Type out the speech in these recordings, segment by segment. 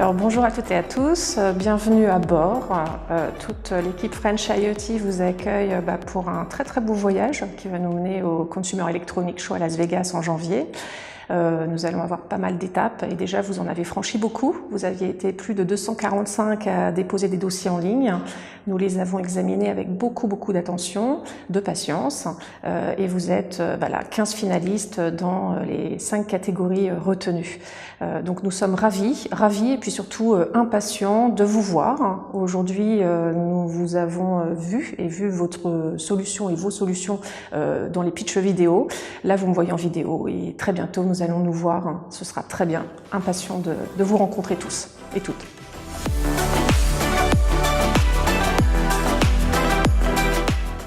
Alors bonjour à toutes et à tous, bienvenue à bord. Toute l'équipe French IoT vous accueille pour un très beau voyage qui va nous mener au Consumer Electronics Show à Las Vegas en janvier. Nous allons avoir pas mal d'étapes et déjà vous en avez franchi beaucoup. Vous aviez été plus de 245 à déposer des dossiers en ligne. Nous les avons examinés avec beaucoup d'attention, de patience et vous êtes 15 finalistes dans les 5 catégories retenues. Donc nous sommes ravis et puis surtout impatients de vous voir. Aujourd'hui, nous vous avons vu votre solution et vos solutions dans les pitchs vidéo. Là, vous me voyez en vidéo et très bientôt, nous allons nous voir. Ce sera très bien. Impatient de vous rencontrer tous et toutes.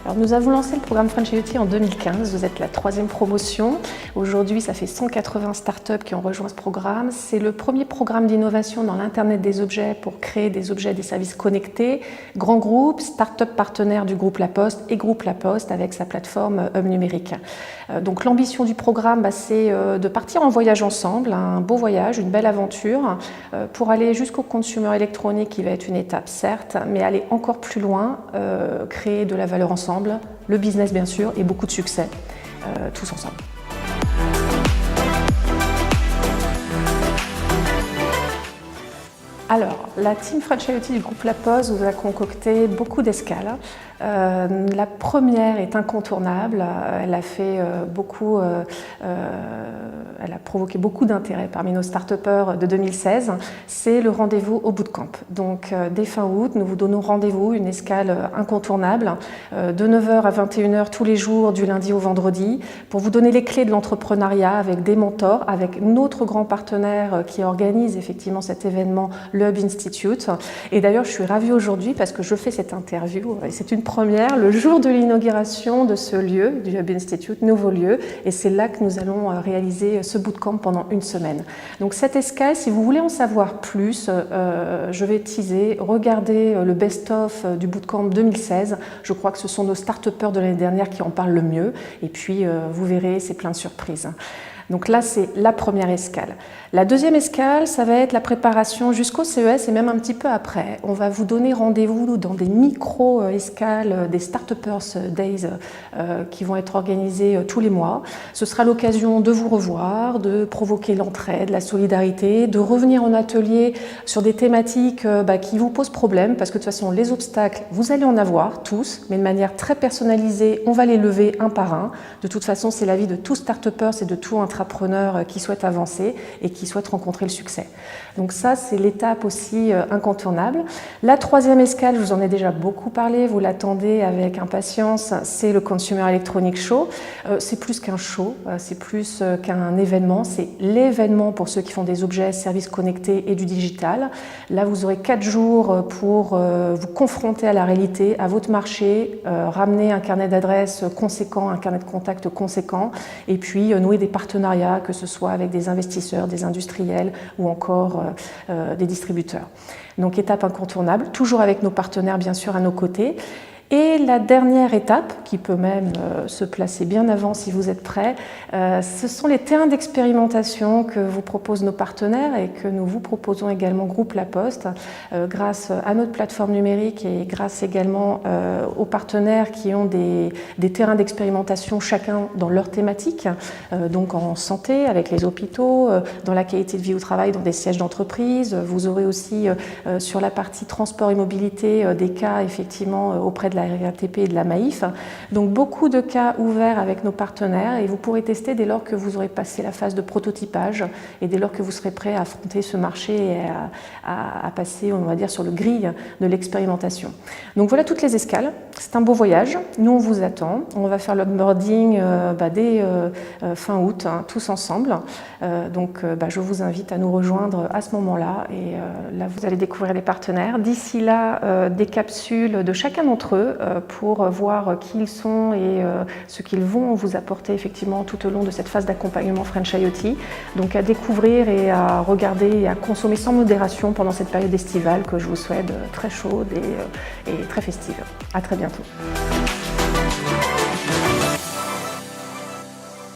Alors, nous avons lancé le programme French IoT en 2015, vous êtes la 3e promotion. Aujourd'hui, ça fait 180 startups qui ont rejoint ce programme. C'est le premier programme d'innovation dans l'Internet des objets pour créer des objets et des services connectés. Grand groupe, startup partenaire du groupe La Poste et groupe La Poste avec sa plateforme Hub Numérique. Donc l'ambition du programme, c'est de partir en voyage ensemble, un beau voyage, une belle aventure, pour aller jusqu'au consumer électronique qui va être une étape certes, mais aller encore plus loin, créer de la valeur ensemble. Le business bien sûr et beaucoup de succès, tous ensemble. Alors, la team French IoT du groupe La Poste vous a concocté beaucoup d'escales. La première est incontournable, elle a provoqué beaucoup d'intérêt parmi nos start-upers de 2016, c'est le rendez-vous au bootcamp. Donc dès fin août, nous vous donnons rendez-vous, une escale incontournable, de 9h à 21h tous les jours, du lundi au vendredi, pour vous donner les clés de l'entrepreneuriat avec des mentors, avec notre grand partenaire qui organise effectivement cet événement, le Hub Institute. Et d'ailleurs, je suis ravie aujourd'hui parce que je fais cette interview, et c'est une première, le jour de l'inauguration de ce lieu, du Hub Institute, nouveau lieu, et c'est là que nous allons réaliser ce bootcamp pendant une semaine. Donc cette escale, si vous voulez en savoir plus, je vais teaser, regardez le best-of du bootcamp 2016, je crois que ce sont nos start-upers de l'année dernière qui en parlent le mieux, et puis vous verrez, c'est plein de surprises. Donc là, c'est la première escale. La deuxième escale, ça va être la préparation jusqu'au CES et même un petit peu après. On va vous donner rendez-vous dans des micro-escales, des Start-Upers Days qui vont être organisés tous les mois. Ce sera l'occasion de vous revoir, de provoquer l'entraide, la solidarité, de revenir en atelier sur des thématiques qui vous posent problème parce que de toute façon, les obstacles, vous allez en avoir tous, mais de manière très personnalisée, on va les lever un par un. De toute façon, c'est l'avis de tout Start-Upers et de tout entrepreneurs qui souhaitent avancer et qui souhaitent rencontrer le succès. Donc ça, c'est l'étape aussi incontournable. La troisième escale, je vous en ai déjà beaucoup parlé, vous l'attendez avec impatience, c'est le Consumer Electronics Show. C'est plus qu'un show, c'est plus qu'un événement, c'est l'événement pour ceux qui font des objets, services connectés et du digital. Là, vous aurez 4 jours pour vous confronter à la réalité, à votre marché, ramener un carnet d'adresses conséquent, un carnet de contacts conséquent, et puis nouer des partenariats, que ce soit avec des investisseurs, des industriels ou encore des distributeurs. Donc étape incontournable, toujours avec nos partenaires bien sûr à nos côtés. Et la dernière étape, qui peut même se placer bien avant si vous êtes prêts, ce sont les terrains d'expérimentation que vous proposent nos partenaires et que nous vous proposons également groupe La Poste, grâce à notre plateforme numérique et grâce également aux partenaires qui ont des terrains d'expérimentation chacun dans leur thématique, donc en santé avec les hôpitaux, dans la qualité de vie au travail, dans des sièges d'entreprise. Vous aurez aussi sur la partie transport et mobilité des cas effectivement auprès de la RATP et de la Maïf. Donc beaucoup de cas ouverts avec nos partenaires et vous pourrez tester dès lors que vous aurez passé la phase de prototypage et dès lors que vous serez prêt à affronter ce marché et à passer, on va dire, sur le grille de l'expérimentation. Donc voilà toutes les escales. C'est un beau voyage. Nous, on vous attend. On va faire l'onboarding dès fin août, tous ensemble. Je vous invite à nous rejoindre à ce moment-là et là, vous allez découvrir les partenaires. D'ici là, des capsules de chacun d'entre eux pour voir qui ils sont et ce qu'ils vont vous apporter effectivement tout au long de cette phase d'accompagnement French IoT. Donc à découvrir et à regarder et à consommer sans modération pendant cette période estivale que je vous souhaite très chaude et très festive. À très bientôt.